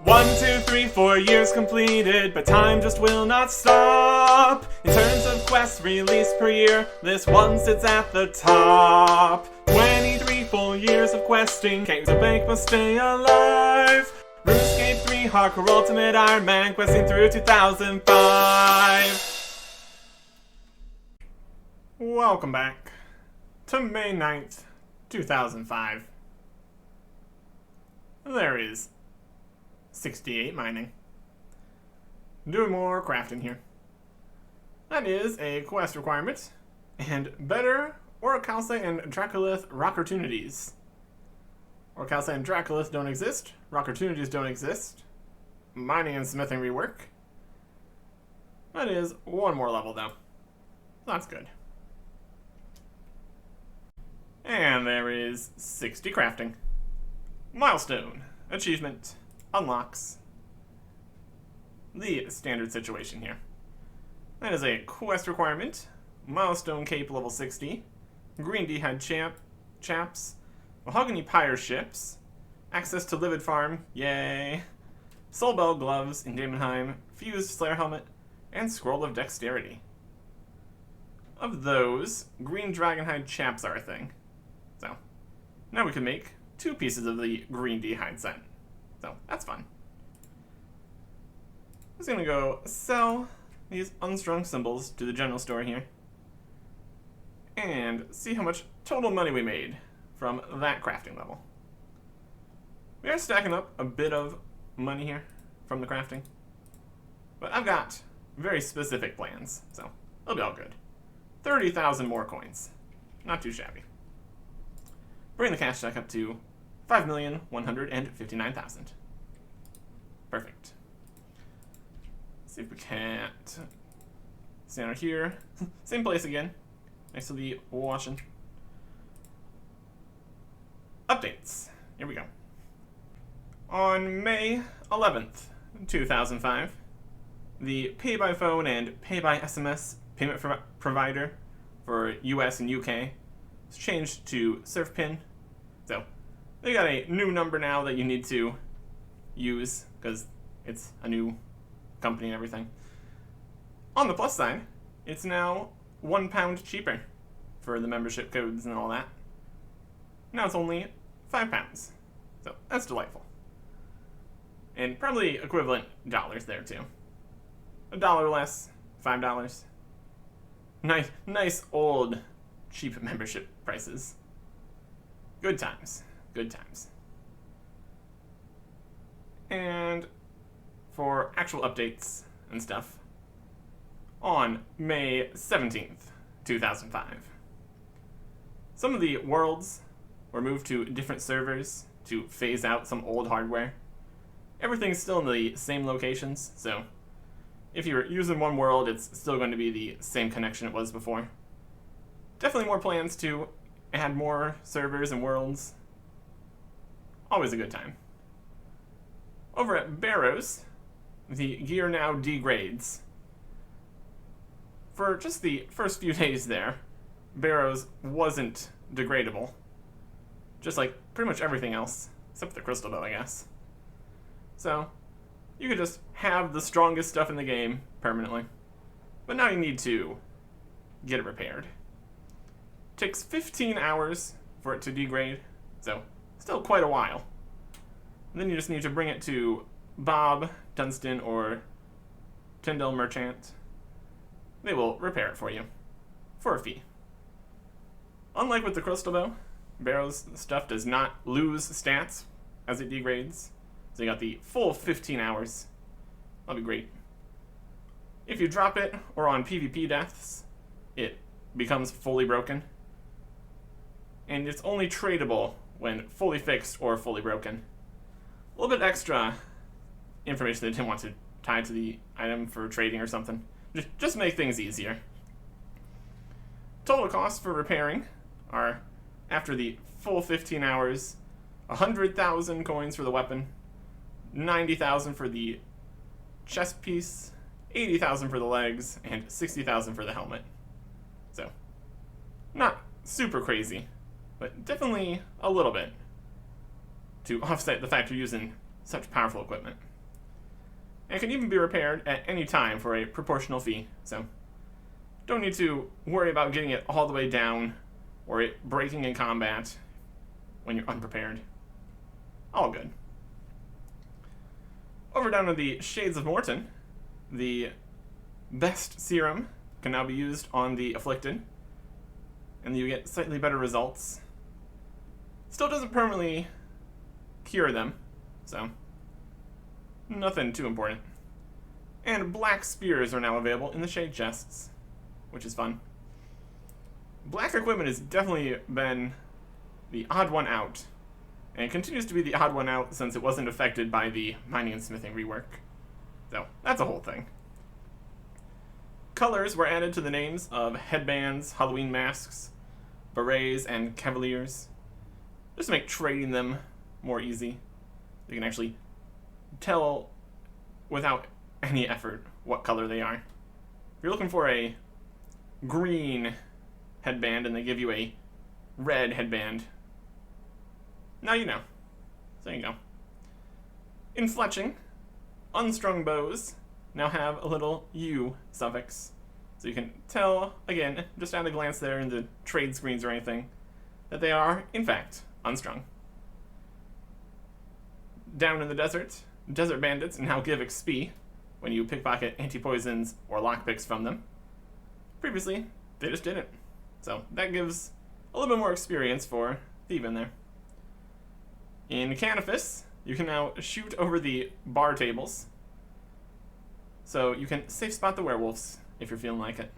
1, 2, 3, 4 years completed, but time just will not stop. In terms of quests released per year, this one sits at the top. 23 full years of questing, Caves of Bank must stay alive. RuneScape 3 Hardcore Ultimate Ironman, questing through 2005. Welcome back to May 9th, 2005. There is 68 mining. Doing more crafting here. That is a quest requirement. And better Orichalcite and Dracolith Rockertunities. Orichalcite and Dracolith don't exist. Rockertunities don't exist. Mining and smithing rework. That is one more level though. That's good. And there is 60 crafting. Milestone. Achievement. Unlocks. The standard situation here. That is a quest requirement. Milestone Cape level 60. Green D-Head chaps. Mahogany Pyre ships. Access to Livid Farm. Yay. Soulbell gloves in Daemonheim. Fused Slayer helmet. And Scroll of Dexterity. Of those, green Dragonhide chaps are a thing. So, now we can make 2 pieces of the green D-Hide set. So, that's fun. I'm just gonna go sell these unstrung symbols to the general store here. And see how much total money we made from that crafting level. We are stacking up a bit of money here from the crafting. But I've got very specific plans, so it'll be all good. 30,000 more coins. Not too shabby. Bring the cash stack up to 5,159,000. Perfect. Let's see if we can't stand out here. Same place again. Next to the washing. Updates. Here we go. On May 11th, 2005, the pay by phone and pay by SMS payment provider for US and UK was changed to SurfPin. So they got a new number now that you need to use because it's a new company and everything. On the plus side, it's now £1 cheaper for the membership codes and all that. Now it's only £5. So that's delightful. And probably equivalent dollars there too. $1 less, $5. Nice old cheap membership prices. Good times. Good times. And for actual updates and stuff, on May 17th, 2005, some of the worlds were moved to different servers to phase out some old hardware. Everything's still in the same locations, so if you're using one world, it's still going to be the same connection it was before. Definitely more plans to add more servers and worlds. Always a good time. Over at Barrows, the gear now degrades. For just the first few days there, Barrows wasn't degradable. Just like pretty much everything else, except for the crystal bow, I guess. So, you could just have the strongest stuff in the game permanently. But now you need to get it repaired. Takes 15 hours for it to degrade, so still quite a while. And then you just need to bring it to Bob, Dunstan, or Tyndall Merchant. They will repair it for you, for a fee. Unlike with the crystal bow, Barrow's stuff does not lose stats as it degrades. So you got the full 15 hours. That'll be great. If you drop it, or on PvP deaths, it becomes fully broken. And it's only tradable when fully fixed or fully broken. A little bit extra information they didn't want to tie to the item for trading or something. Just make things easier. Total costs for repairing are, after the full 15 hours, 100,000 coins for the weapon, 90,000 for the chest piece, 80,000 for the legs, and 60,000 for the helmet. So, not super crazy, but definitely a little bit to offset the fact you're using such powerful equipment. and can even be repaired at any time for a proportional fee, so don't need to worry about getting it all the way down or it breaking in combat when you're unprepared. All good. Over down to the Shades of Morton, the best serum can now be used on the afflicted, and you get slightly better results. Still doesn't permanently cure them, so nothing too important. And black spears are now available in the shade chests, which is fun. Black equipment has definitely been the odd one out, and it continues to be the odd one out since it wasn't affected by the mining and smithing rework. So, that's a whole thing. Colors were added to the names of headbands, Halloween masks, berets, and cavaliers, just to make trading them more easy. You can actually tell without any effort what color they are. If you're looking for a green headband and they give you a red headband, now you know. So there you go. In fletching, unstrung bows now have a little U suffix. So you can tell, again, just at a glance there in the trade screens or anything, that they are, in fact, unstrung. Down in the desert, desert bandits now give XP when you pickpocket anti-poisons or lockpicks from them. Previously, they just didn't. So that gives a little bit more experience for thieving there. In Canifis, you can now shoot over the bar tables, so you can safe spot the werewolves if you're feeling like it.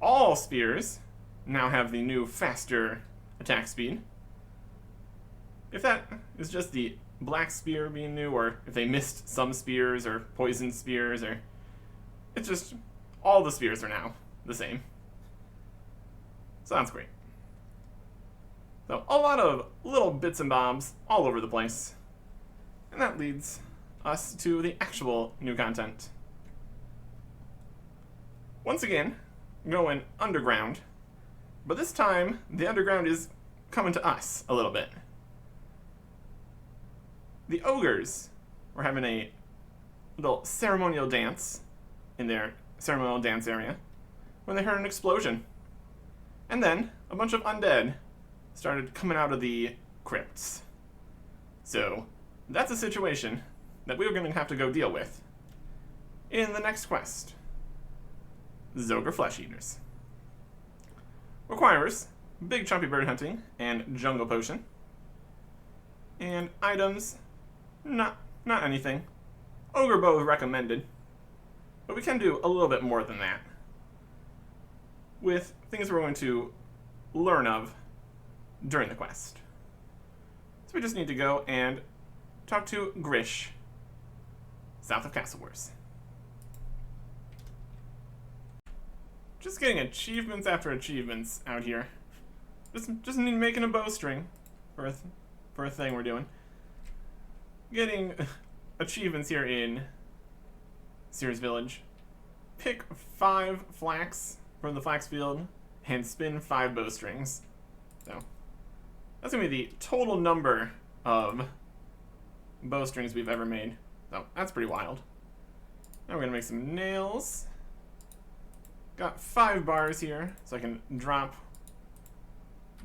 All spears now have the new faster attack speed. If that is just the black spear being new, or if they missed some spears or poison spears, or it's just all the spears are now the same. So that's great. So a lot of little bits and bobs all over the place. And that leads us to the actual new content. Once again, going underground, but this time the underground is coming to us a little bit. The Ogres were having a little ceremonial dance in their ceremonial dance area when they heard an explosion. And then a bunch of undead started coming out of the crypts. So that's a situation that we're going to have to go deal with in the next quest. Zogre Flesh Eaters. Requires big choppy bird hunting and jungle potion. And items, not anything. Ogre bow recommended, but we can do a little bit more than that with things we're going to learn of during the quest. So we just need to go and talk to Grish, south of Castle Wars. Just getting achievements after achievements out here. Just need making a bowstring for a thing we're doing. Getting achievements here in Sears Village. Pick 5 flax from the flax field and spin 5 bowstrings. So that's gonna be the total number of bowstrings we've ever made. So that's pretty wild. Now we're gonna make some nails. Got 5 bars here, so I can drop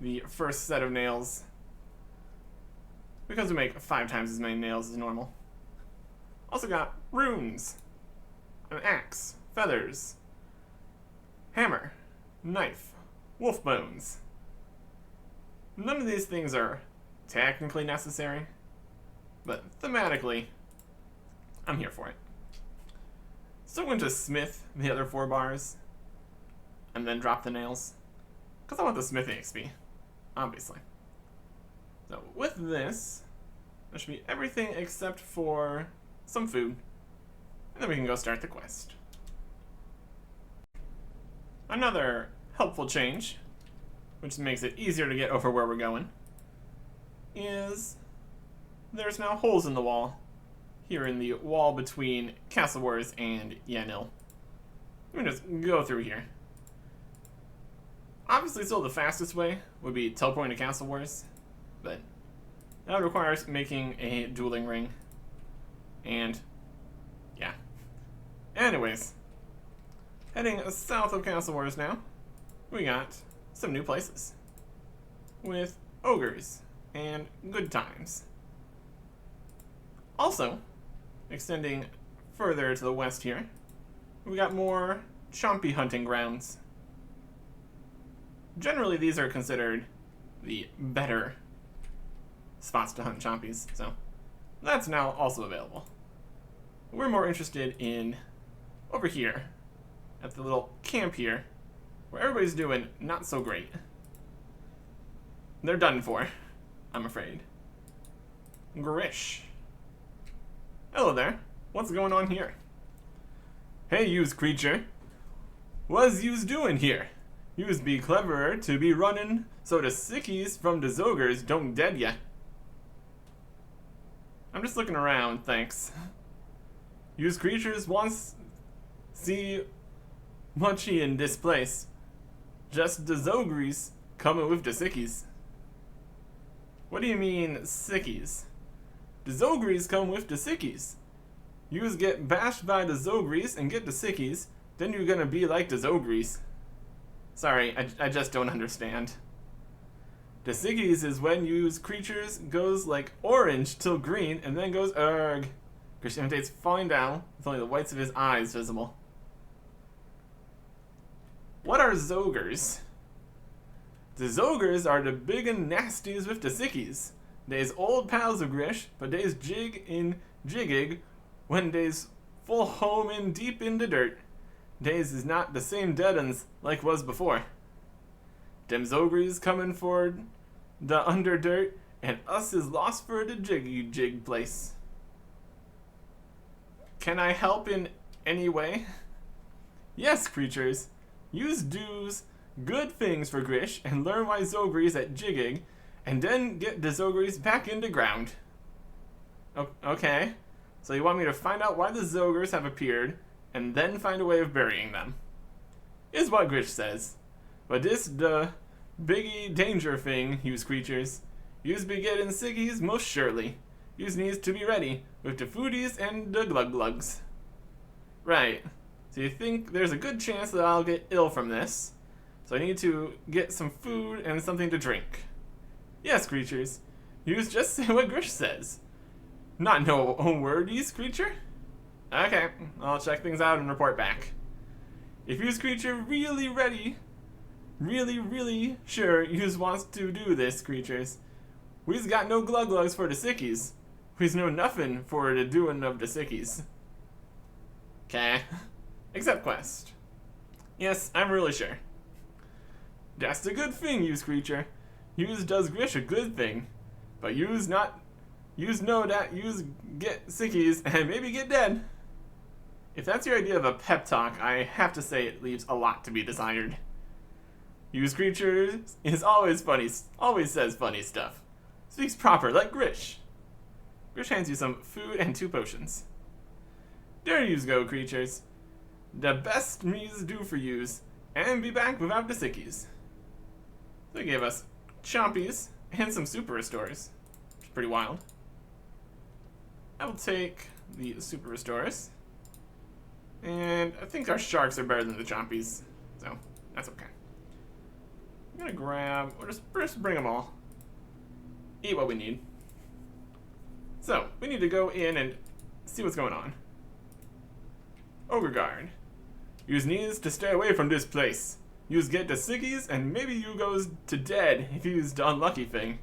the first set of nails, because we make 5 times as many nails as normal. Also got runes, an axe, feathers, hammer, knife, wolf bones. None of these things are technically necessary, but thematically, I'm here for it. Still going to smith the other 4 bars, and then drop the nails, because I want the smithing XP, obviously. So with this, that should be everything except for some food, and then we can go start the quest. Another helpful change, which makes it easier to get over where we're going, is there's now holes in the wall here in the wall between Castle Wars and Yanil. Let me just go through here. Obviously, still the fastest way would be teleporting to Castle Wars, but that requires making a dueling ring. And, yeah. Anyways, heading south of Castle Wars now, we got some new places. With Ogres and Good Times. Also, extending further to the west here, we got more chompy hunting grounds. Generally, these are considered the better spots to hunt chompies, so that's now also available. We're more interested in over here, at the little camp here, where everybody's doing not so great. They're done for, I'm afraid. Grish. Hello there. What's going on here? Hey, yous creature. What's yous doing here? Yous be cleverer to be running so the sickies from the Zogres don't dead ya. I'm just looking around, thanks. Yous creatures wants see muchy in this place. Just the Zogres coming with the sickies. What do you mean, sickies? The Zogres come with the sickies. Yous get bashed by the Zogres and get the sickies, then you're gonna be like the Zogres. Sorry, I just don't understand. The sickies is when yous creatures goes like orange till green and then goes erg. Grish imitates falling down with only the whites of his eyes visible. What are Zogres? The Zogres are the big and nasties with the sickies. They's old pals of Grish, but they's jig in jiggig when they's full home in deep in the dirt. Days is not the same dead uns like was before. Dem Zogres coming for the under dirt, and us is lost for the jiggy jig place. Can I help in any way? Yes, creatures. Use do's good things for Grish and learn why Zogres at jigging, and then get the Zogres back in the ground. Okay, so you want me to find out why the Zogres have appeared, and then find a way of burying them. Is what Grish says. But this the biggie danger thing, yous creatures. Yous be getting sickies most surely. Yous needs to be ready with the foodies and the glug glugs. Right. So you think there's a good chance that I'll get ill from this. So I need to get some food and something to drink. Yes, creatures. Yous just say what Grish says. Not no wordies, creature? Okay, I'll check things out and report back. If yous creature really ready, really sure yous wants to do this, creatures, we's got no glug glugs for the sickies. We's know nothing for the doing of the sickies. Okay. Except quest. Yes, I'm really sure. That's the good thing, yous creature. Yous does Grish a good thing. But yous know that yous get sickies and maybe get dead. If that's your idea of a pep talk, I have to say it leaves a lot to be desired. Yous creatures is always funny, always says funny stuff. Speaks proper, like Grish. Grish hands you some food and 2 potions. There yous go, creatures. The best me's do for yous, and be back without the sickies. They gave us chompies and some super restores, which is pretty wild. I will take the super restores. And I think our sharks are better than the chompies, so that's okay. I'm gonna grab, or just first bring them all. Eat what we need. So, we need to go in and see what's going on. Ogre Guard. Yous needs to stay away from this place. Yous get the sickies, and maybe you goes to dead if yous the unlucky thing.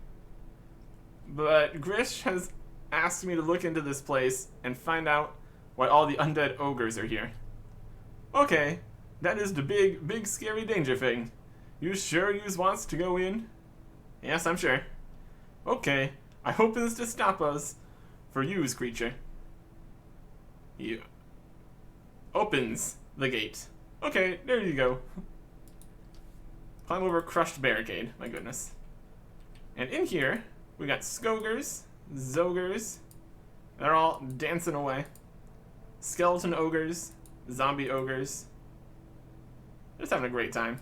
But Grish has asked me to look into this place and find out why all the undead ogres are here. Okay, that is the big scary danger thing. You sure yous wants to go in? Yes, I'm sure. Okay, I opens to stop us for yous, creature. You opens the gate. Okay, there you go. Climb over crushed barricade, my goodness. And in here, we got Skogres, Zogres. They're all dancing away. Skeleton ogres, zombie ogres. Just having a great time.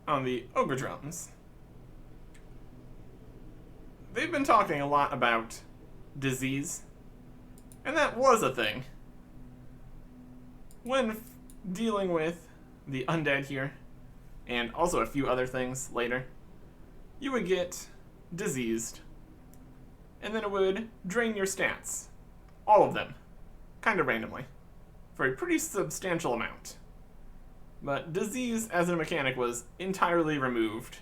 On the ogre drums. they've been talking a lot about disease, and that was a thing. When dealing with the undead here, and also a few other things later, you would get diseased, and then it would drain your stats. All of them. Kind of randomly. For a pretty substantial amount. But disease as a mechanic was entirely removed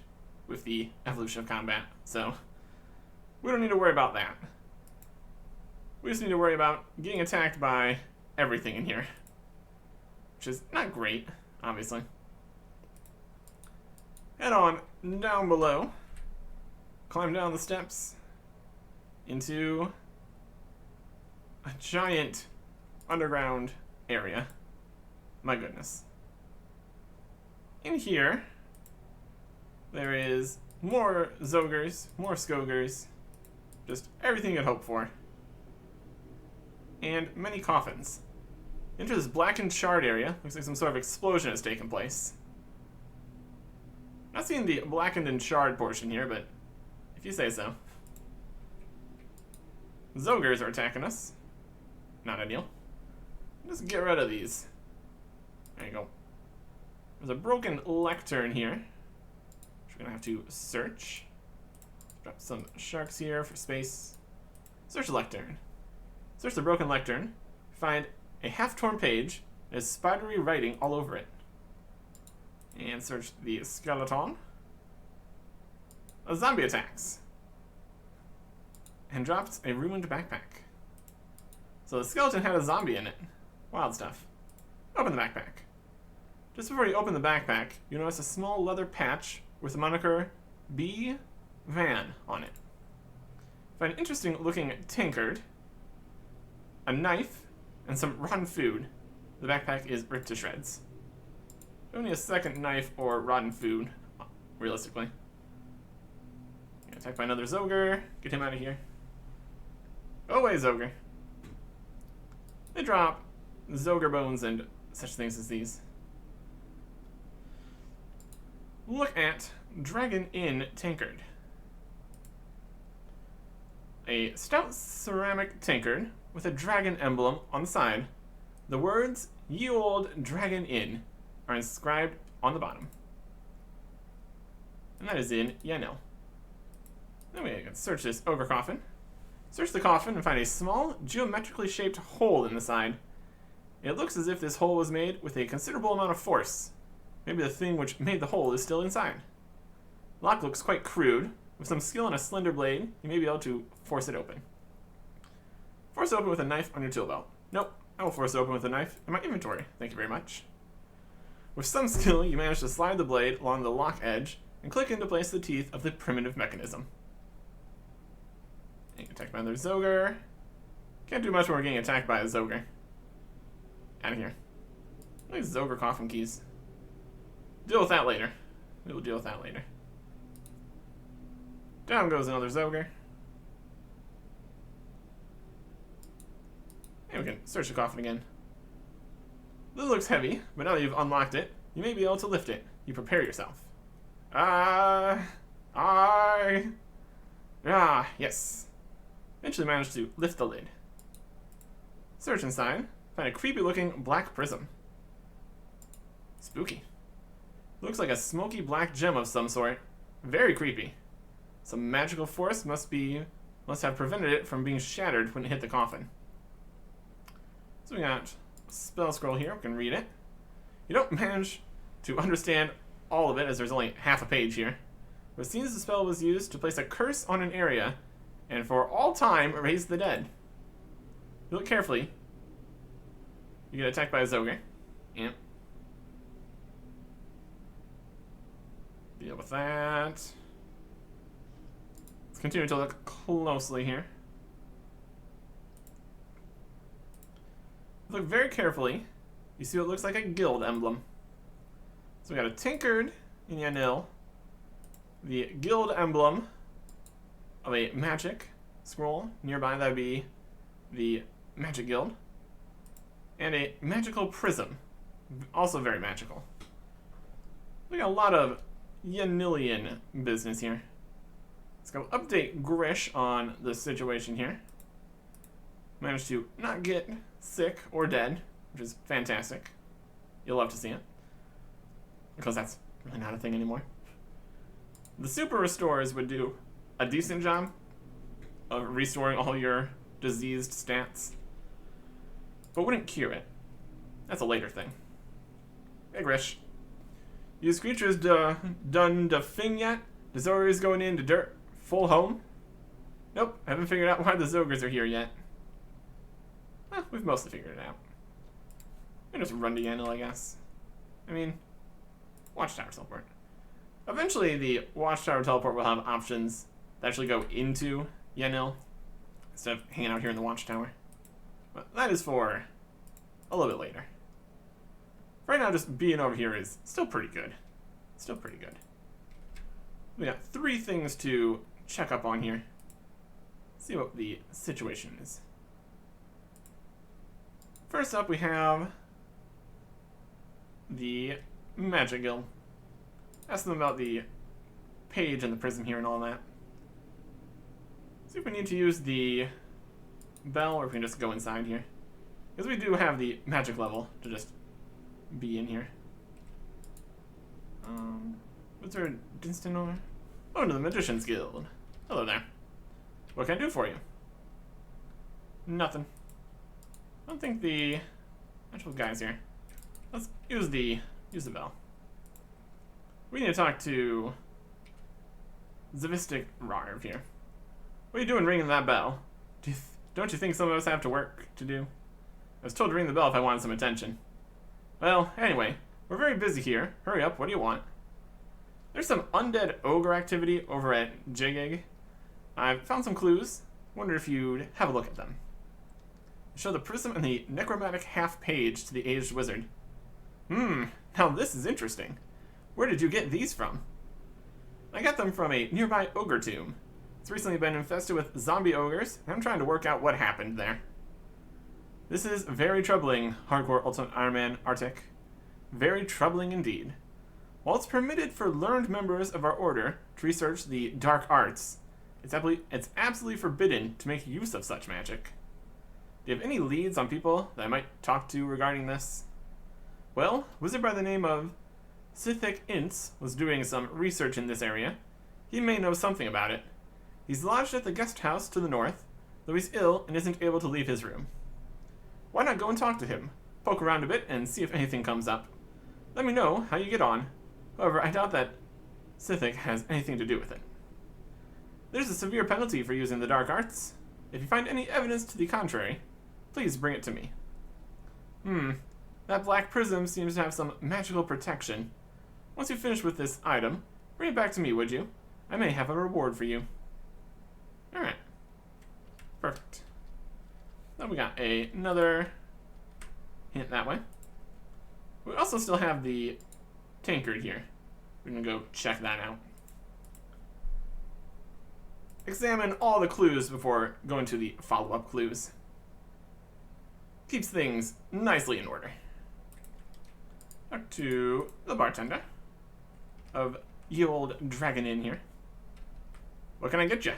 with the evolution of combat, so we don't need to worry about that. We just need to worry about getting attacked by everything in here. Which is not great, obviously. Head on down below. Climb down the steps into a giant underground area. My goodness. In here, there is more Zogres, more Skogres, just everything you could hope for. And many coffins. Enter this blackened shard area. Looks like some sort of explosion has taken place. Not seeing the blackened and shard portion here, but if you say so. Zogres are attacking us. Not ideal. Just get rid of these. There you go. There's a broken lectern here, which we're gonna have to search. Drop some sharks here for space. Search the lectern. Search the broken lectern. Find a half-torn page. There's spidery writing all over it. And search the skeleton. A zombie attacks. And drops a ruined backpack. So the skeleton had a zombie in it. Wild stuff. Open the backpack. Just before you open the backpack, you notice a small leather patch with the moniker B. Van on it. Find an interesting looking tankard, a knife, and some rotten food. The backpack is ripped to shreds. Don't need a second knife or rotten food, realistically. Get attacked by another Zogre. Get him out of here. Go away, Zogre. They drop Zogre bones and such things as these. Look at Dragon Inn Tankard. A stout ceramic tankard with a dragon emblem on the side. The words, "Ye Old Dragon Inn," are inscribed on the bottom. And that is in Yanel. Then we can search this ogre coffin. Search the coffin and find a small, geometrically shaped hole in the side. It looks as if this hole was made with a considerable amount of force. Maybe the thing which made the hole is still inside. Lock looks quite crude. With some skill and a slender blade, you may be able to force it open. Force it open with a knife on your tool belt. Nope, I will force it open with a knife in my inventory. Thank you very much. With some skill, you manage to slide the blade along the lock edge and click into place the teeth of the primitive mechanism. And you can attack by another Zogre. Can't do much when we're getting attacked by a Zogre. Out of here. Look at these Zogre coffin keys. Deal with that later. We will deal with that later. Down goes another Zogre. And we can search the coffin again. This looks heavy, but now that you've unlocked it, you may be able to lift it. You prepare yourself. Yes. Eventually managed to lift the lid. Search inside. Find a creepy looking black prism. Spooky. Looks like a smoky black gem of some sort. Very creepy. Some magical force must have prevented it from being shattered when it hit the coffin. So we got a spell scroll here. We can read it. You don't manage to understand all of it, as there's only half a page here. But it seems the spell was used to place a curse on an area and for all time erase the dead. You look carefully. You get attacked by a Zogre. Yep. Deal with that. Let's continue to look closely here. Look very carefully. You see what looks like a guild emblem. So we got a tankard in Yanil, the guild emblem of a magic scroll. Nearby that would be the magic guild. And a magical prism. Also very magical. We got a lot of Yanilian business here. Let's go update Grish on the situation here. Managed to not get sick or dead, which is fantastic. You'll love to see it. Because that's really not a thing anymore. The super restores would do a decent job of restoring all your diseased stats, but wouldn't cure it. That's a later thing. Hey Grish. Use creatures done the thing yet? The Zogres going into dirt full home? Nope, I haven't figured out why the Zogres are here yet. We've mostly figured it out. We just run to Yanil, I guess. I mean, Watchtower teleport. Eventually, the Watchtower teleport will have options that actually go into Yanil instead of hanging out here in the Watchtower. But that is for a little bit later. Right now, just being over here is still pretty good. Still pretty good. We got 3 things to check up on here. See what the situation is. First up, we have the Magic Guild. Ask them about the page and the prism here and all that. See if we need to use the bell or if we can just go inside here. Because we do have the magic level to just be in here. What's our distant over? Oh, to the Magician's Guild. Hello there. What can I do for you? Nothing. I don't think the actual guy's here. Let's use the bell. We need to talk to Zavistic Rarv here. What are you doing ringing that bell? Don't you think some of us have to work to do? I was told to ring the bell if I wanted some attention. Well, anyway, we're very busy here. Hurry up, what do you want? There's some undead ogre activity over at Jagex. I've found some clues. Wonder if you'd have a look at them. Show the prism and the necromantic half page to the aged wizard. Now this is interesting. Where did you get these from? I got them from a nearby ogre tomb. It's recently been infested with zombie ogres, and I'm trying to work out what happened there. This is very troubling, Hardcore Ultimate Ironman Artic. Very troubling indeed. While it's permitted for learned members of our order to research the dark arts, it's absolutely forbidden to make use of such magic. Do you have any leads on people that I might talk to regarding this? Well, a wizard by the name of Sithic Ints was doing some research in this area. He may know something about it. He's lodged at the guest house to the north, though he's ill and isn't able to leave his room. Why not go and talk to him? Poke around a bit and see if anything comes up. Let me know how you get on. However, I doubt that Sithic has anything to do with it. There's a severe penalty for using the dark arts. If you find any evidence to the contrary, please bring it to me. That black prism seems to have some magical protection. Once you finish with this item, bring it back to me, would you? I may have a reward for you. Alright. Perfect. Then we got another hint that way. We also still have the tankard here. We're gonna go check that out. Examine all the clues before going to the follow-up clues. Keeps things nicely in order. Talk to the bartender of ye old Dragon Inn here. What can I get you?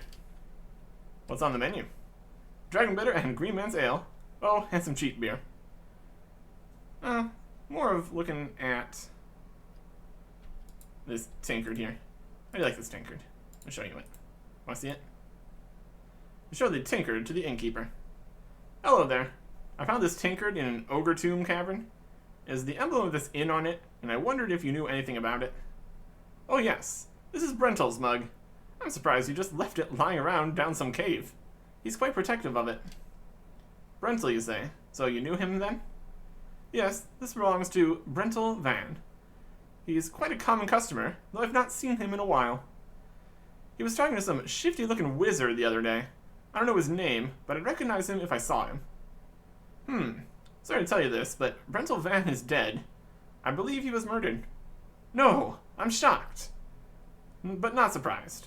What's on the menu? Dragon Bitter and Green Man's Ale. Oh, and some cheap beer. More of looking at this tankard here. I like this tankard. I'll show you it. Want to see it? I show the tankard to the innkeeper. Hello there. I found this tankard in an ogre tomb cavern. Is the emblem of this inn on it, and I wondered if you knew anything about it. Oh yes, this is Brentel's mug. I'm surprised you just left it lying around down some cave. He's quite protective of it. Brentel, you say? So you knew him then? Yes, this belongs to Brentel Van. He's quite a common customer, though I've not seen him in a while. He was talking to some shifty-looking wizard the other day. I don't know his name, but I'd recognize him if I saw him. Sorry to tell you this, but Brentel Van is dead. I believe he was murdered. No, I'm shocked. But not surprised.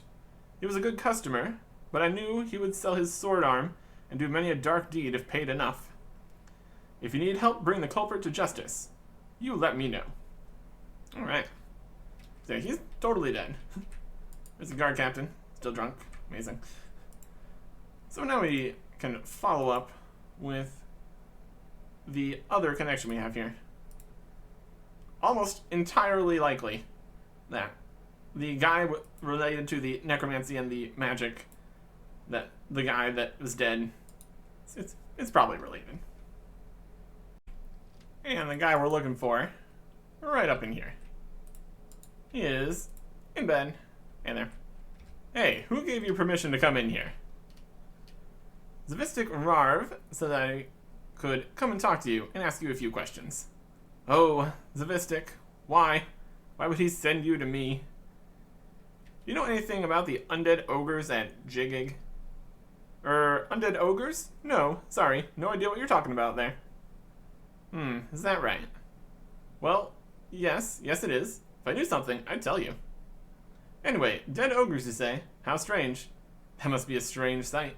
He was a good customer, but I knew he would sell his sword arm and do many a dark deed if paid enough. If you need help bring the culprit to justice, you let me know. Alright. So he's totally dead. There's the guard captain. Still drunk. Amazing. So now we can follow up with the other connection we have here. Almost entirely likely that the guy related to the necromancy and the magic, that the guy that was dead, it's probably related. And the guy we're looking for, right up in here. He is in bed. And there. Hey, who gave you permission to come in here? Zavistic Rarv said that I could come and talk to you and ask you a few questions. Oh, Zavistic, why? Why would he send you to me? Do you know anything about the undead ogres at Jagex? Undead ogres? No, sorry, no idea what you're talking about there. Is that right? Well, yes it is. If I knew something, I'd tell you. Anyway, dead ogres, you say? How strange. That must be a strange sight.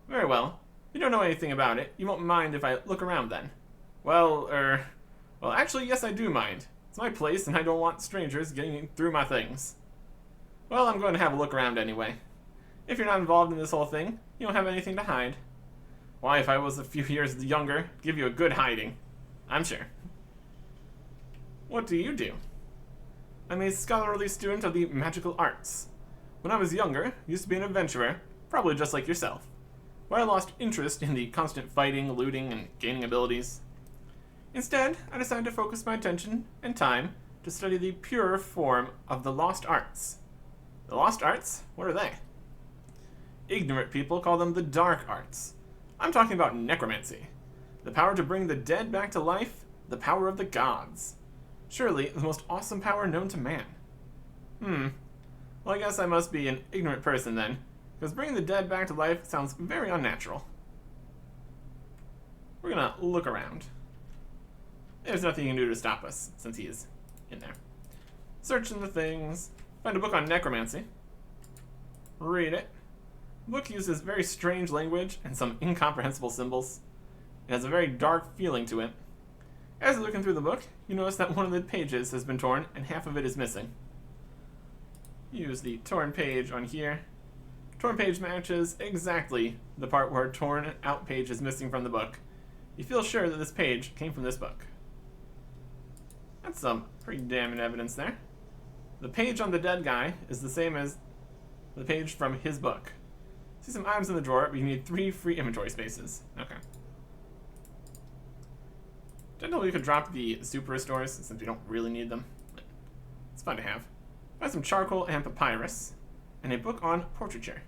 Very well. You don't know anything about it. You won't mind if I look around then. Well, actually, yes, I do mind. It's my place, and I don't want strangers getting through my things. Well, I'm going to have a look around anyway. If you're not involved in this whole thing, you don't have anything to hide. Why, if I was a few years younger, I'd give you a good hiding. I'm sure. What do you do? I'm a scholarly student of the magical arts. When I was younger, I used to be an adventurer, probably just like yourself, where I lost interest in the constant fighting, looting, and gaining abilities. Instead, I decided to focus my attention and time to study the purer form of the lost arts. The lost arts? What are they? Ignorant people call them the dark arts. I'm talking about necromancy. The power to bring the dead back to life, the power of the gods. Surely the most awesome power known to man. Well, I guess I must be an ignorant person then, because bringing the dead back to life sounds very unnatural. We're gonna look around. There's nothing you can do to stop us, since he is in there. Searching the things. Find a book on necromancy. Read it. The book uses very strange language and some incomprehensible symbols. It has a very dark feeling to it. As you're looking through the book, you notice that one of the pages has been torn and half of it is missing. Use the torn page on here. Torn page matches exactly the part where a torn out page is missing from the book. You feel sure that this page came from this book. That's some pretty damning evidence there. The page on the dead guy is the same as the page from his book. See some items in the drawer, but you need 3 free inventory spaces. Okay. Generally, we could drop the super restores since we don't really need them. But it's fun to have. I have some charcoal and papyrus, and a book on portraiture.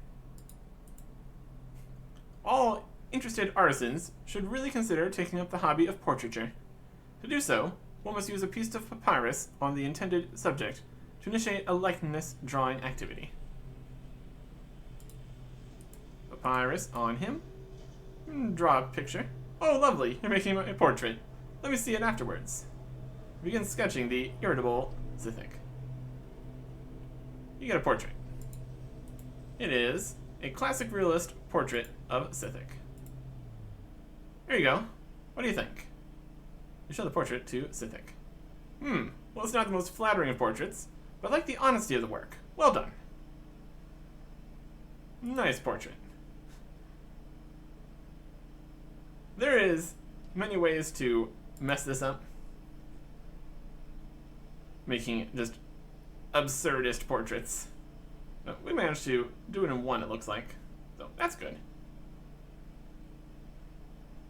All interested artisans should really consider taking up the hobby of portraiture. To do so, one must use a piece of papyrus on the intended subject to initiate a likeness drawing activity. Papyrus on him. Draw a picture. Oh, lovely, you're making a portrait. Let me see it afterwards. Begin sketching the irritable Scythic. You get a portrait. It is a classic realist portrait of Scythic. Here you go. What do you think? You show the portrait to Scythic. Well, it's not the most flattering of portraits, but I like the honesty of the work. Well done. Nice portrait. There is many ways to mess this up, making just absurdist portraits. But we managed to do it in one, it looks like. So that's good.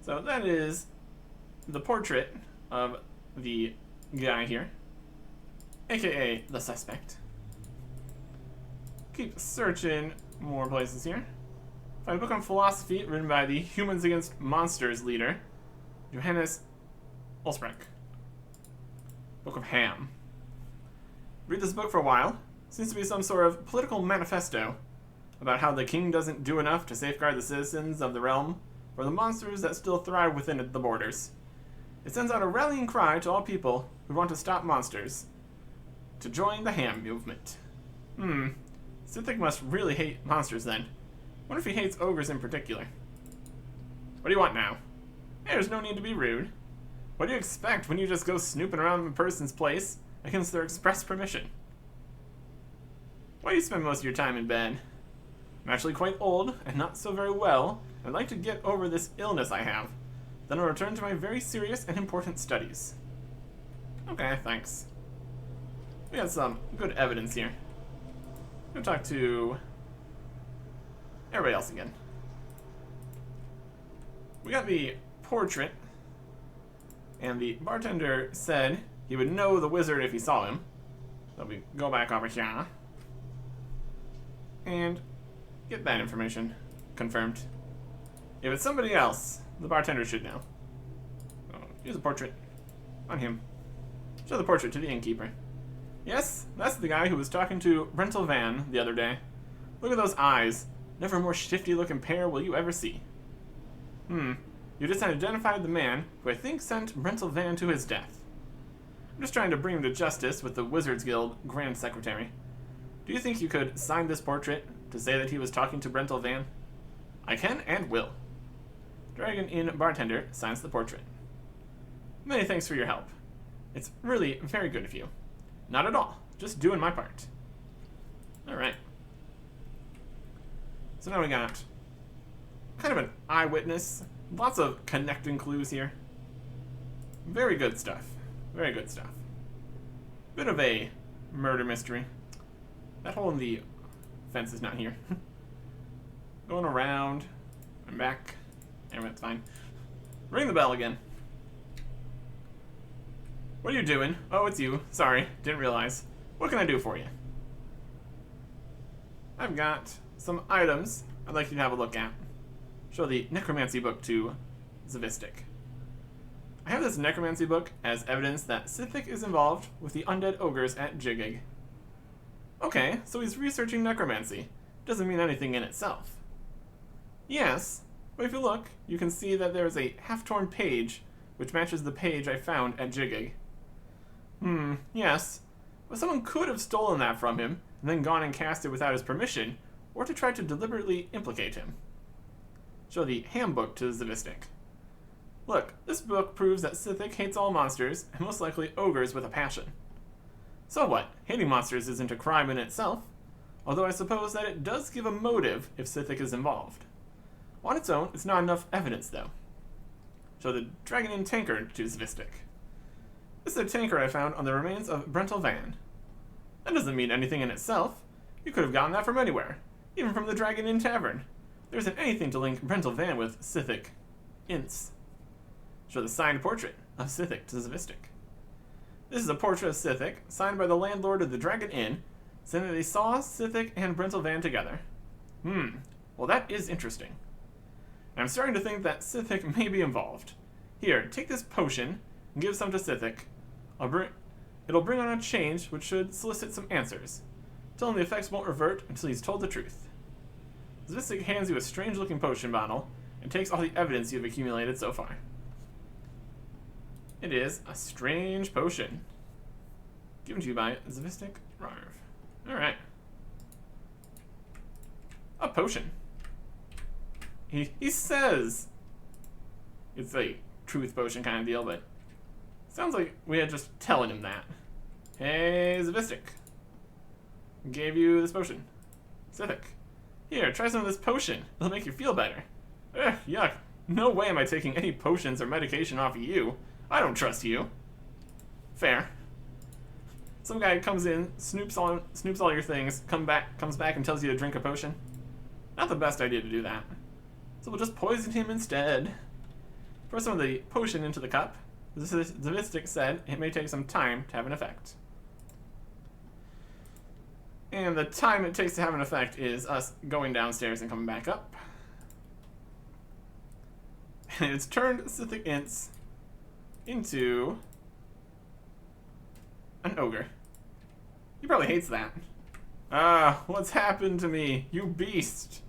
So that is the portrait of the guy here, aka the suspect. Keep searching more places here. Find a book on philosophy written by the Humans Against Monsters leader, Johannes Ulsprecht. Book of Ham. Read this book for a while. Seems to be some sort of political manifesto about how the king doesn't do enough to safeguard the citizens of the realm or the monsters that still thrive within the borders. It sends out a rallying cry to all people who want to stop monsters to join the Ham movement. Scythic must really hate monsters then. Wonder if he hates ogres in particular. What do you want now? Hey, there's no need to be rude. What do you expect when you just go snooping around a person's place against their express permission? Why do you spend most of your time in bed? I'm actually quite old and not so very well. I'd like to get over this illness I have. Then I'll return to my very serious and important studies. Okay, thanks. We got some good evidence here. I'm gonna talk to everybody else again. We got the portrait, and the bartender said he would know the wizard if he saw him. So we go back over here and get that information confirmed. If it's somebody else, the bartender should know. So use a portrait on him. Show the portrait to the innkeeper. Yes, that's the guy who was talking to Brental Van the other day. Look at those eyes. Never a more shifty looking pair will you ever see. You just identified the man who I think sent Brental Van to his death. I'm just trying to bring him to justice with the Wizards Guild Grand Secretary. Do you think you could sign this portrait to say that he was talking to Brental Van? I can and will. Dragon Inn bartender signs the portrait. Many thanks for your help. It's really very good of you. Not at all. Just doing my part. Alright. So now we got kind of an eyewitness. Lots of connecting clues here. Very good stuff. Very good stuff. Bit of a murder mystery. That hole in the fence is not here. Going around. I'm back. Everyone's fine. Ring the bell again. What are you doing? Oh, it's you. Sorry, didn't realize. What can I do for you? I've got some items I'd like you to have a look at. Show the necromancy book to Zavistic. I have this necromancy book as evidence that Sithik is involved with the undead ogres at Jagex. Okay, so he's researching necromancy. Doesn't mean anything in itself. Yes, but if you look, you can see that there is a half-torn page which matches the page I found at Jagex. Yes. But someone could have stolen that from him, and then gone and cast it without his permission, or to try to deliberately implicate him. Show the handbook to Zavistic. Look, this book proves that Sithik hates all monsters, and most likely ogres with a passion. So what? Hating monsters isn't a crime in itself, although I suppose that it does give a motive if Sithik is involved. On its own, it's not enough evidence, though. Show the Dragon Inn tankard to Zavistic. This is a tankard I found on the remains of Brental Van. That doesn't mean anything in itself. You could have gotten that from anywhere, even from the Dragon Inn Tavern. There isn't anything to link Brental Van with Sithik Ints. Show the signed portrait of Sithik to Zavistic. This is a portrait of Sithik, signed by the landlord of the Dragon Inn, saying that they saw Sithik and Brental Van together. Well that is interesting. And I'm starting to think that Sithik may be involved. Here, take this potion and give some to Sithik. It'll bring on a change which should solicit some answers. Tell him the effects won't revert until he's told the truth. Zavistic hands you a strange-looking potion bottle and takes all the evidence you've accumulated so far. It is a strange potion. Given to you by Zavistic Rarv. Alright. A potion. He says it's a truth potion kind of deal, but sounds like we are just telling him that. Hey, Zavistic. Gave you this potion. Sithik. Here, try some of this potion. It'll make you feel better. Ugh, yuck. No way am I taking any potions or medication off of you. I don't trust you. Fair. Some guy comes in, snoops all your things, comes back and tells you to drink a potion. Not the best idea to do that. So we'll just poison him instead. Pour some of the potion into the cup. The Zavistic said it may take some time to have an effect. And the time it takes to have an effect is us going downstairs and coming back up. And it's turned Sithik Ints into an ogre. He probably hates that. Ah, what's happened to me, you beast?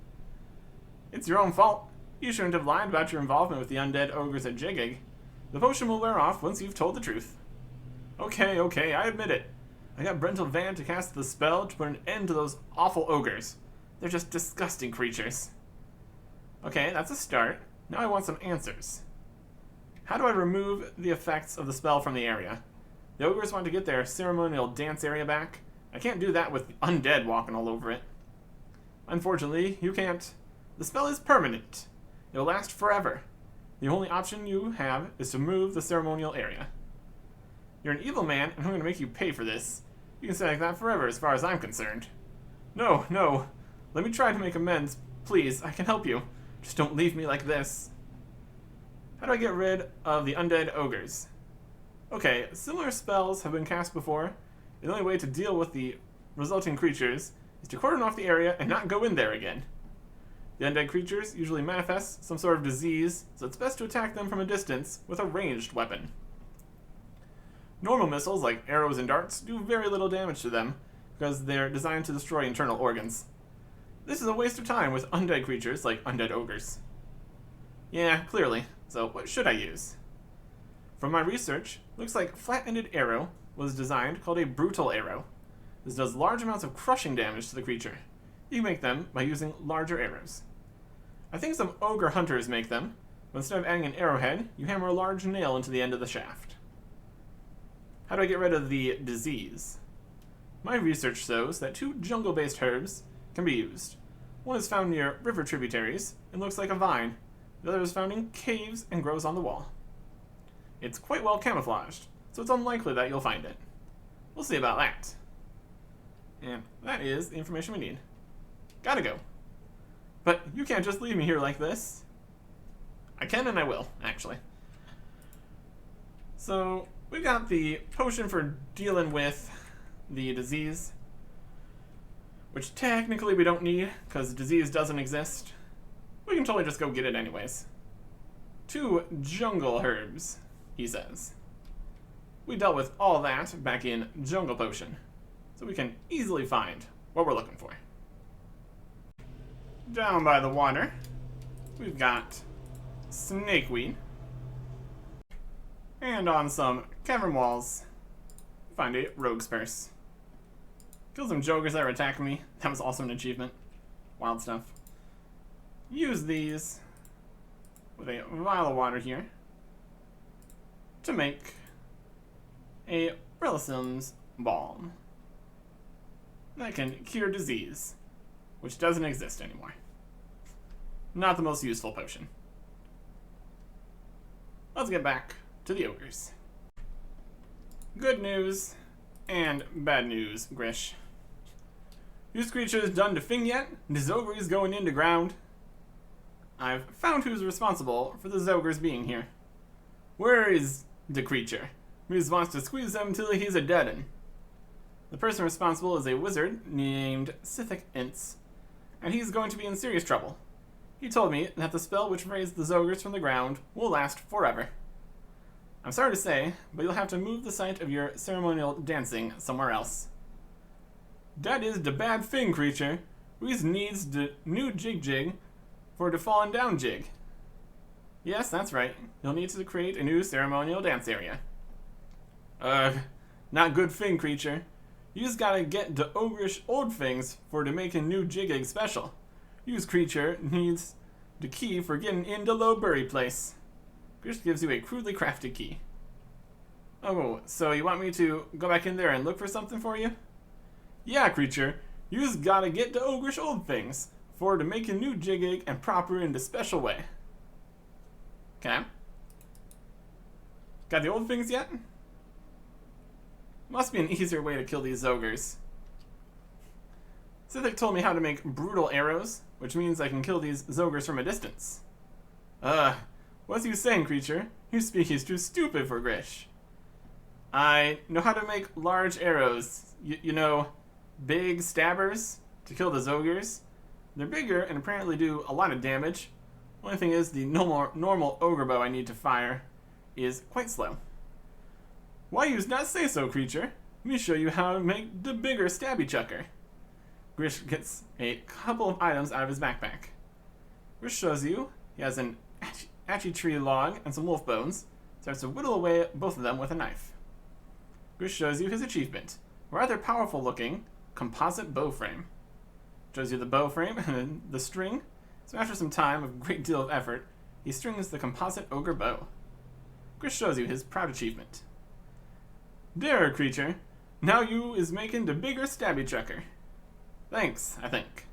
It's your own fault. You shouldn't have lied about your involvement with the undead ogres at Jagex. The potion will wear off once you've told the truth. Okay, I admit it. I got Brental Van to cast the spell to put an end to those awful ogres. They're just disgusting creatures. Okay, that's a start. Now I want some answers. How do I remove the effects of the spell from the area? The ogres want to get their ceremonial dance area back, I can't do that with undead walking all over it. Unfortunately, you can't. The spell is permanent. It'll last forever. The only option you have is to move the ceremonial area. You're an evil man, and I'm going to make you pay for this. You can stay like that forever as far as I'm concerned. No, no. Let me try to make amends. Please, I can help you. Just don't leave me like this. How do I get rid of the undead ogres? Okay, similar spells have been cast before. The only way to deal with the resulting creatures is to cordon off the area and not go in there again. The undead creatures usually manifest some sort of disease, so it's best to attack them from a distance with a ranged weapon. Normal missiles, like arrows and darts, do very little damage to them, because they're designed to destroy internal organs. This is a waste of time with undead creatures like undead ogres. Yeah, clearly. So what should I use? From my research, looks like flat-ended arrow was designed called a brutal arrow. This does large amounts of crushing damage to the creature. You make them by using larger arrows. I think some ogre hunters make them, but instead of adding an arrowhead, you hammer a large nail into the end of the shaft. How do I get rid of the disease? My research shows that 2 jungle-based herbs can be used. One is found near river tributaries and looks like a vine. The other is found in caves and grows on the wall. It's quite well camouflaged, so it's unlikely that you'll find it. We'll see about that. And that is the information we need. Gotta go. But you can't just leave me here like this. I can and I will, actually. So, we got the potion for dealing with the disease, which technically we don't need, because disease doesn't exist. We can totally just go get it anyways. 2 jungle herbs, he says. We dealt with all that back in Jungle Potion, so we can easily find what we're looking for. Down by the water, we've got snakeweed. And on some cavern walls, find a rogue's purse. Kill some Zogres that were attacking me. That was also an achievement. Wild stuff. Use these with a vial of water here to make a Relisum's balm that can cure disease, which doesn't exist anymore. Not the most useful potion. Let's get back to the ogres. Good news and bad news, Grish. These creatures done to thing yet? The Zogres going into ground? I've found who's responsible for the Zogres being here. Where is the creature? Muse wants to squeeze him till he's a deaden. The person responsible is a wizard named Sithic Ince, and he's going to be in serious trouble. He told me that the spell which raised the Zogres from the ground will last forever. I'm sorry to say, but you'll have to move the site of your ceremonial dancing somewhere else. That is the bad thing, creature. We needs the new jig for the fallen down jig. Yes, that's right. You'll need to create a new ceremonial dance area. Not good thing, creature. You just gotta get the ogrish old things for to make a new jig special. Use creature needs the key for getting into low bury place. Grish gives you a crudely crafted key. Oh, so you want me to go back in there and look for something for you? Yeah, creature. You just gotta get the ogrish old things for to make a new jig and proper in the special way. Okay. Got the old things yet? Must be an easier way to kill these Zogres. Sithic told me how to make brutal arrows, which means I can kill these Zogres from a distance. What's you saying, creature? Your speak is too stupid for Grish. I know how to make large arrows. You know, big stabbers to kill the Zogres. They're bigger and apparently do a lot of damage. Only thing is, the normal ogre bow I need to fire is quite slow. Why you not say so, creature? Let me show you how to make the bigger stabby chucker. Grish gets a couple of items out of his backpack. Grish shows you he has an achi tree log and some wolf bones. Starts to whittle away both of them with a knife. Grish shows you his achievement, a rather powerful looking composite bow frame. Shows you the bow frame and then the string. So after some time of great deal of effort, he strings the composite ogre bow. Grish shows you his proud achievement. There, creature. Now you is making the bigger stabby chucker. Thanks, I think.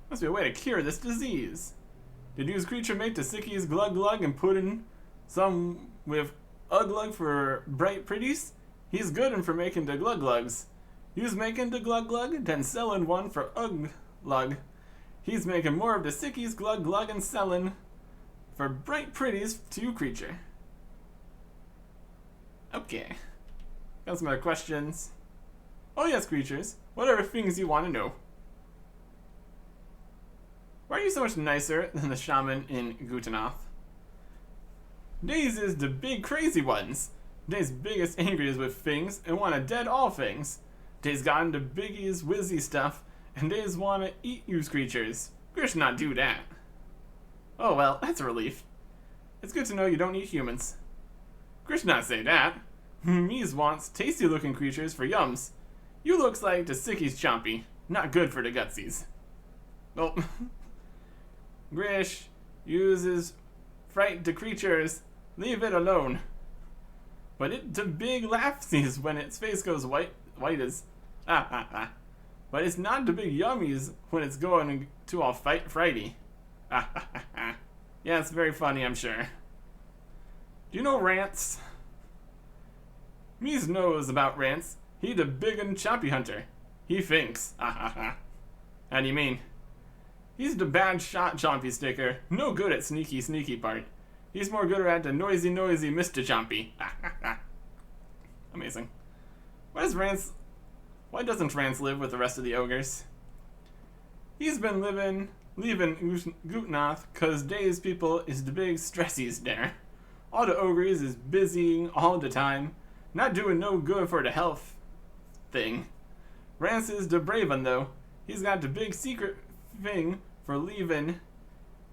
Must be a way to cure this disease. Did you's creature make the sickies glug glug and put in some with uglug for bright pretties? He's good and for making the glug glugs. You's making the glug glug, then selling one for uglug. He's making more of the sickies glug glug and selling for bright pretties to you creature. Okay. Got some other questions. Oh yes, creatures. Whatever things you want to know. Why are you so much nicer than the shaman in Gutenoth? Days is the big crazy ones. Days biggest angriest with things and wanna dead all things. Days got into biggies whizzy stuff and days wanna eat yous creatures. Grish not do that. Oh well, that's a relief. It's good to know you don't eat humans. Grish not say that. Me's wants tasty looking creatures for yums. You looks like the sickies chompy. Not good for the gutsies. Oh. Grish uses fright the creatures. Leave it alone. But it the big laughsies when its face goes white as But it's not the big yummies when it's going to all frighty. Yeah, it's very funny, I'm sure. Do you know Rance? Me's knows about Rance. He the big and choppy hunter. He thinks. How do you mean? He's the bad shot chompy sticker. No good at sneaky part. He's more good at the noisy Mr. Chompy. Amazing. Why doesn't Rance live with the rest of the ogres? He's been leaving Gutenoth cause days people is the big stressies there. All the ogres is busying all the time, not doing no good for the health thing. Rance is the brave one though. He's got the big secret thing for leaving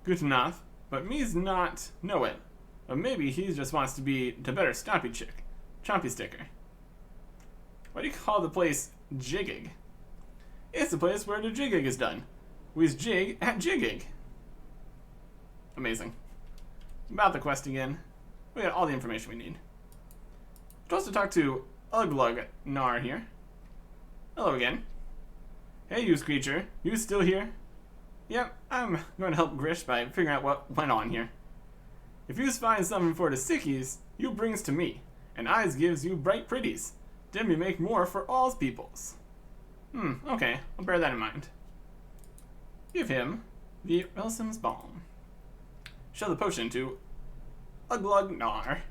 Gutenoth, but me's not know it. Or maybe he just wants to be the better chompy sticker. Why do you call the place Jiggig? It's the place where the jiggig is done. We's jig at Jiggig. Amazing. About the quest again. We got all the information we need. Supposed to talk to Uglug Nar here. Hello again. Hey, you creature. You still here? Yep, I'm going to help Grish by figuring out what went on here. If you find something for the sickies, you brings to me, and eyes gives you bright pretties. Then we make more for all's peoples. Okay, I'll bear that in mind. Give him the Elsum's Balm. Show the potion to Uglug Nar.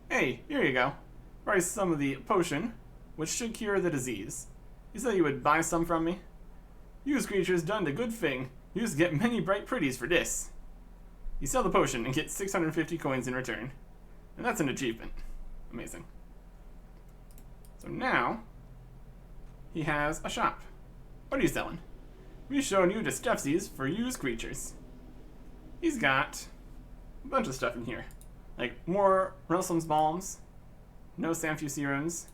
Hey, here you go. Write some of the potion, which should cure the disease. You said you would buy some from me? You's creatures done the good thing. You's get many bright pretties for this. You sell the potion and get 650 coins in return. And that's an achievement. Amazing. So now, he has a shop. What are you selling? We've shown you the stuffsies for used creatures. He's got a bunch of stuff in here. Like more Relsum's Balms, no Samfu Serums,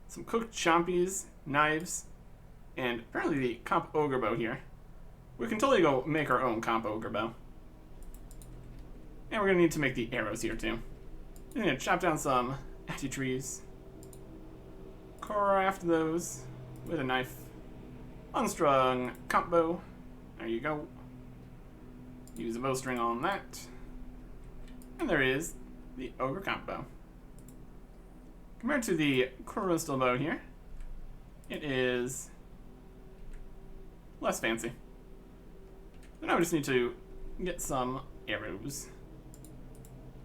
some cooked chompies, knives, and apparently the Comp Ogre Bow here. We can totally go make our own Comp Ogre Bow. And we're going to need to make the arrows here too. We're going to chop down some empty trees. Craft those with a knife. Unstrung Comp Bow. There you go. Use a bowstring on that. And there is the Ogre Comp Bow. Compared to the Crystal Bow here, it is less fancy. So now we just need to get some arrows,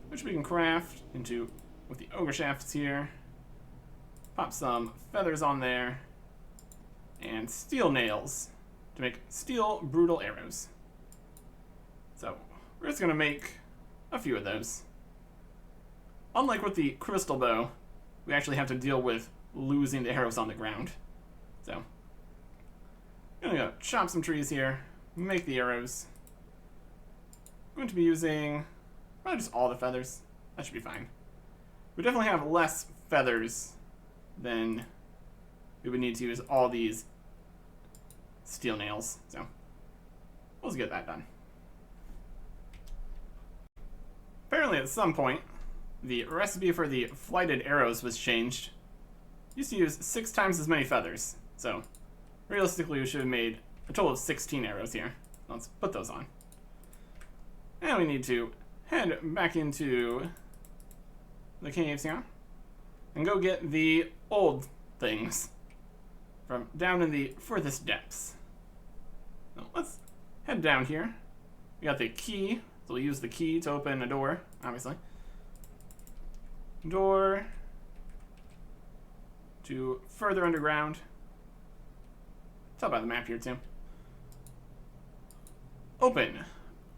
which we can craft into with the ogre shafts here. Pop some feathers on there, and steel nails to make steel brutal arrows. So we're just gonna make a few of those. Unlike with the crystal bow, we actually have to deal with losing the arrows on the ground. So I'm gonna go chop some trees here, make the arrows. I'm going to be using probably just all the feathers. That should be fine. We definitely have less feathers than we would need to use all these steel nails. So let's get that done. Apparently at some point, the recipe for the flighted arrows was changed. used to use 6 times as many feathers. So, realistically, we should have made a total of 16 arrows here. Let's put those on. And we need to head back into the caves here and go get the old things from down in the furthest depths. So let's head down here. We got the key, so we'll use the key to open a door, obviously. Door to further underground. Tell by the map here, too. Open.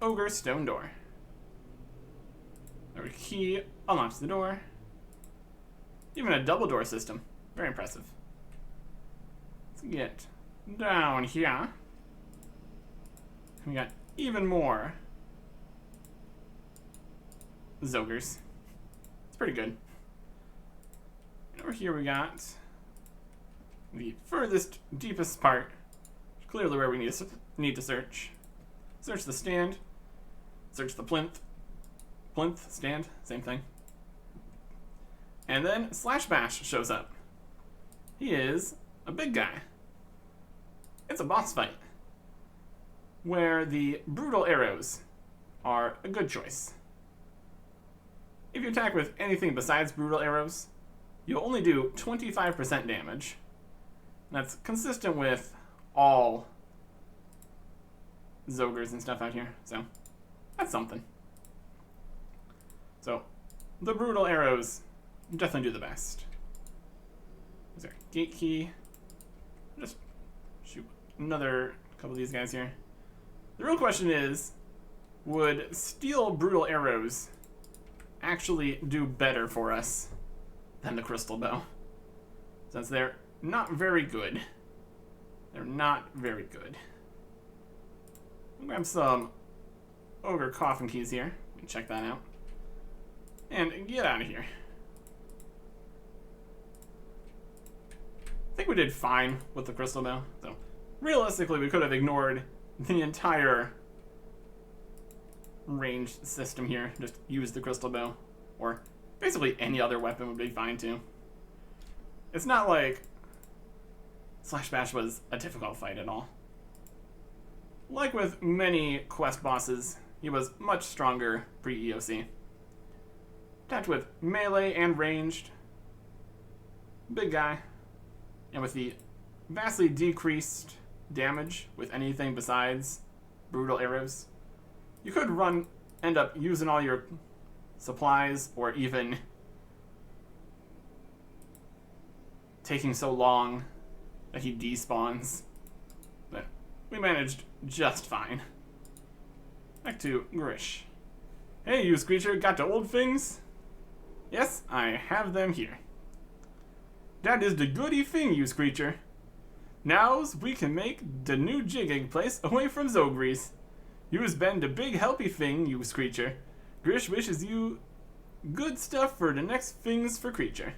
Ogre stone door. Our key unlocks the door. Even a double door system. Very impressive. Let's get down here. We got even more Zogres. It's pretty good. And over here we got the furthest, deepest part. Clearly where we need to search. Search the stand. Search the plinth. Plinth, stand, same thing. And then Slash Bash shows up. He is a big guy. It's a boss fight, where the brutal arrows are a good choice. If you attack with anything besides brutal arrows, you'll only do 25% damage. That's consistent with all Zogres and stuff out here, so that's something. So, the brutal arrows definitely do the best. Is there a gate key? Just shoot another couple of these guys here. The real question is, would steel brutal arrows actually do better for us than the crystal bow? Since they're not very good. They're not very good. I'll grab some ogre coffin keys here. We can check that out. And get out of here. I think we did fine with the crystal bow. So, realistically, we could have ignored the entire ranged system here. Just use the crystal bow. Or basically any other weapon would be fine too. It's not like Slash Bash was a difficult fight at all. Like with many quest bosses, he was much stronger pre-EOC. Attacked with melee and ranged. Big guy. And with the vastly decreased damage with anything besides brutal arrows, you could end up using all your supplies, or even taking so long that he despawns. But we managed just fine. Back to Grish. Hey, you Screecher, got the old things? Yes, I have them here. That is the goody thing, you Screecher. Nows we can make the new jigging place away from Zogres. You has been the big helpy thing, you Screecher. Grish wishes you good stuff for the next things for creature.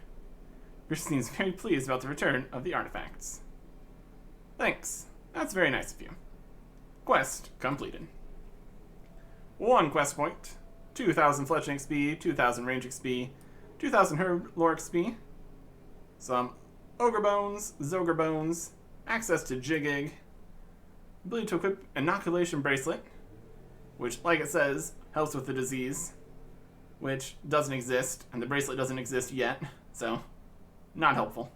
Grish seems very pleased about the return of the artifacts. Thanks. That's very nice of you. Quest completed. 1 quest point, 2,000 fletching XP, 2,000 range XP, 2,000 herb lore XP, some ogre bones, zogre bones, access to jigging, ability to equip inoculation bracelet, which, like it says, helps with the disease, which doesn't exist, and the bracelet doesn't exist yet, so not helpful.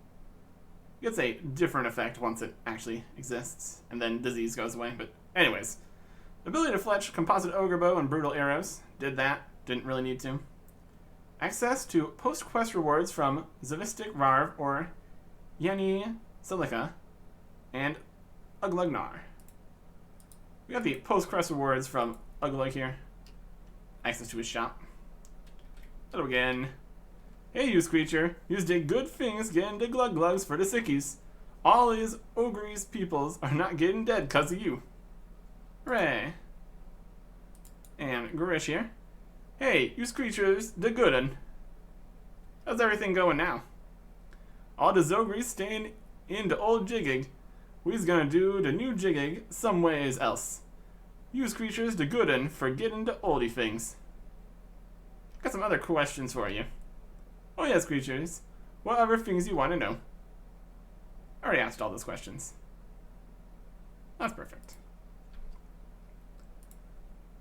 Gets a different effect once it actually exists, and then disease goes away, but anyways. Ability to fletch composite ogre bow and brutal arrows. Did that. Didn't really need to. Access to post-quest rewards from Zavistic Varv or Yeni Silica and Uglugnar. We got the post-quest rewards from Uglug here. Access to his shop. Hello again. Hey, you Screecher. You did good things getting the glug-glugs for the sickies. All these ogres peoples are not getting dead cause of you. Hooray. And Grish here. Hey, you Screechers, the good un. How's everything going now? All the Zogres staying in the old jigging. We's gonna do the new jigging some ways else. You Screechers, the good un, for getting the oldie things. Got some other questions for you. Oh yeah, Screechers. What other things you want to know? I already asked all those questions. That's perfect.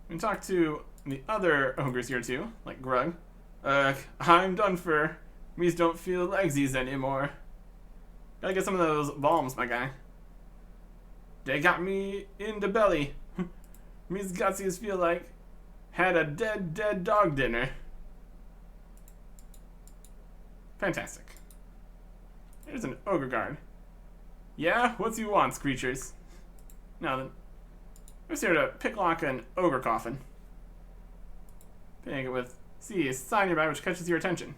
We can talk to the other ogres here too, like Grug. I'm done for. Me's don't feel legsies anymore. Gotta get some of those bombs, my guy. They got me in the belly. Me's gutsies feel like had a dead dog dinner. Fantastic. There's an ogre guard. Yeah, what's you wants, creatures? Now then, we're just here to picklock an ogre coffin. Picking it with C, a sign nearby which catches your attention.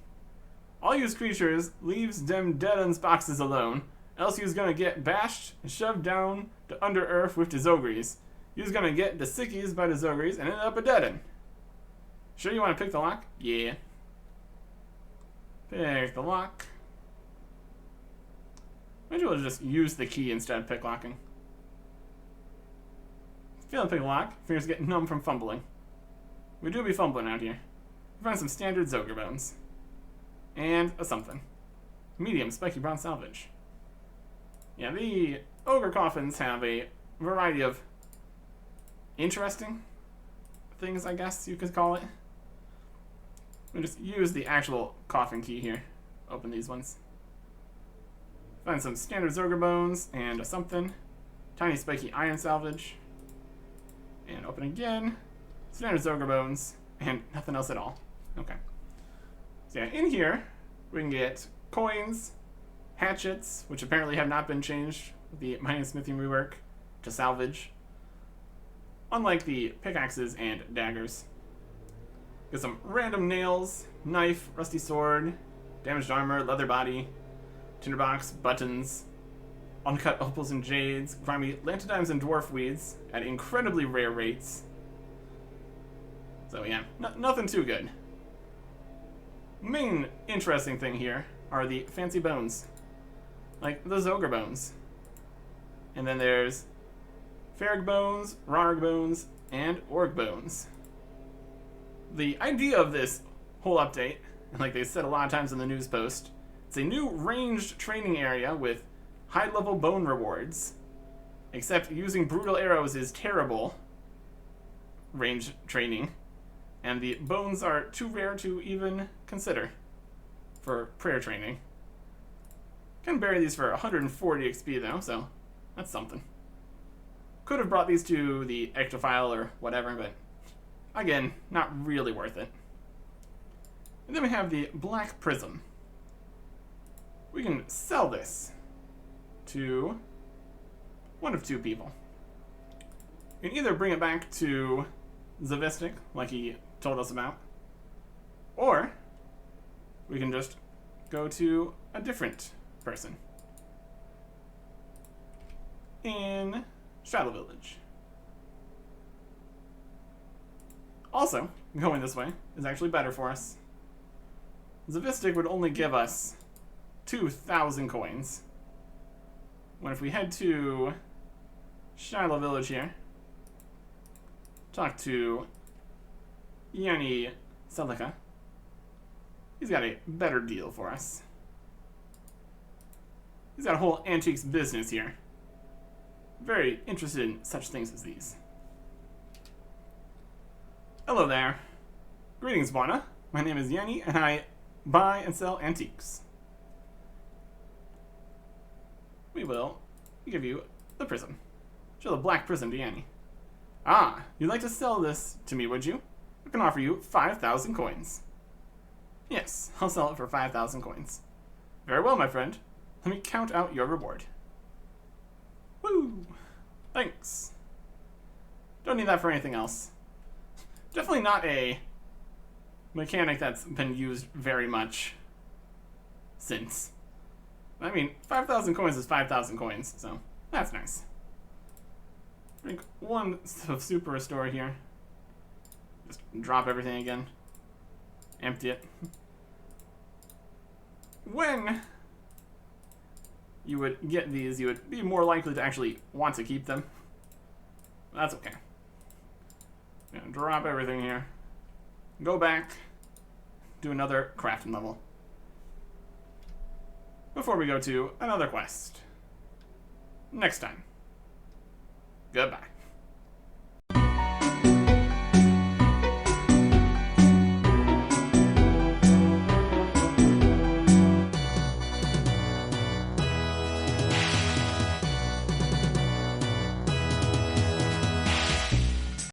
All yous creatures leaves them dead uns boxes alone, else you's gonna get bashed and shoved down to under earth with the Zogres. You's gonna get the sickies by the Zogres and end up a deadin'. Sure you wanna pick the lock? Yeah. Pick the lock. Maybe we'll just use the key instead of picklocking. Feeling pick the lock, fingers get numb from fumbling. We do be fumbling out here. We find some standard Zogre bones. And a something. Medium spiky bronze salvage. Yeah, the ogre coffins have a variety of interesting things, I guess you could call it. We just use the actual coffin key here. Open these ones. Find some standard Zogre bones and a something. Tiny spiky iron salvage. And open again. Standard Zogre bones and nothing else at all. Okay. So yeah, in here we can get coins, hatchets, which apparently have not been changed with the mining and smithing rework, to salvage. Unlike the pickaxes and daggers. Get some random nails, knife, rusty sword, damaged armor, leather body, tinderbox, buttons, uncut opals and jades, grimy lantidimes and dwarf weeds at incredibly rare rates. So yeah, nothing too good. Main interesting thing here are the fancy bones. Like the Zogre bones. And then there's Ferrig bones, Rarg bones, and Org bones. The idea of this whole update, and like they said a lot of times in the news post, it's a new ranged training area with high-level bone rewards. Except using brutal arrows is terrible range training, and the bones are too rare to even consider for prayer training. Can bury these for 140 XP though, so that's something. Could have brought these to the Ectophile or whatever, but again, not really worth it. And then we have the Black Prism. We can sell this to one of two people. You can either bring it back to Zavistic, like he told us about, or we can just go to a different person in Shadow Village. Also, going this way is actually better for us. Zavistic would only give us 2,000 coins. When if we head to Shiloh Village here, talk to Yanni Celica, he's got a better deal for us. He's got a whole antiques business here. Very interested in such things as these. Hello there. Greetings, Buana. My name is Yanni, and I buy and sell antiques. We will give you the prism. Show the black prism to Yanni. Ah, you'd like to sell this to me, would you? I can offer you 5,000 coins. Yes, I'll sell it for 5,000 coins. Very well, my friend. Let me count out your reward. Woo! Thanks. Don't need that for anything else. Definitely not a mechanic that's been used very much since. I mean, 5,000 coins is 5,000 coins, so that's nice. Drink one super restore here. Just drop everything again. Empty it. When you would get these, you would be more likely to actually want to keep them. That's okay. Gonna drop everything here. Go back. Do another crafting level. Before we go to another quest. next time. Goodbye.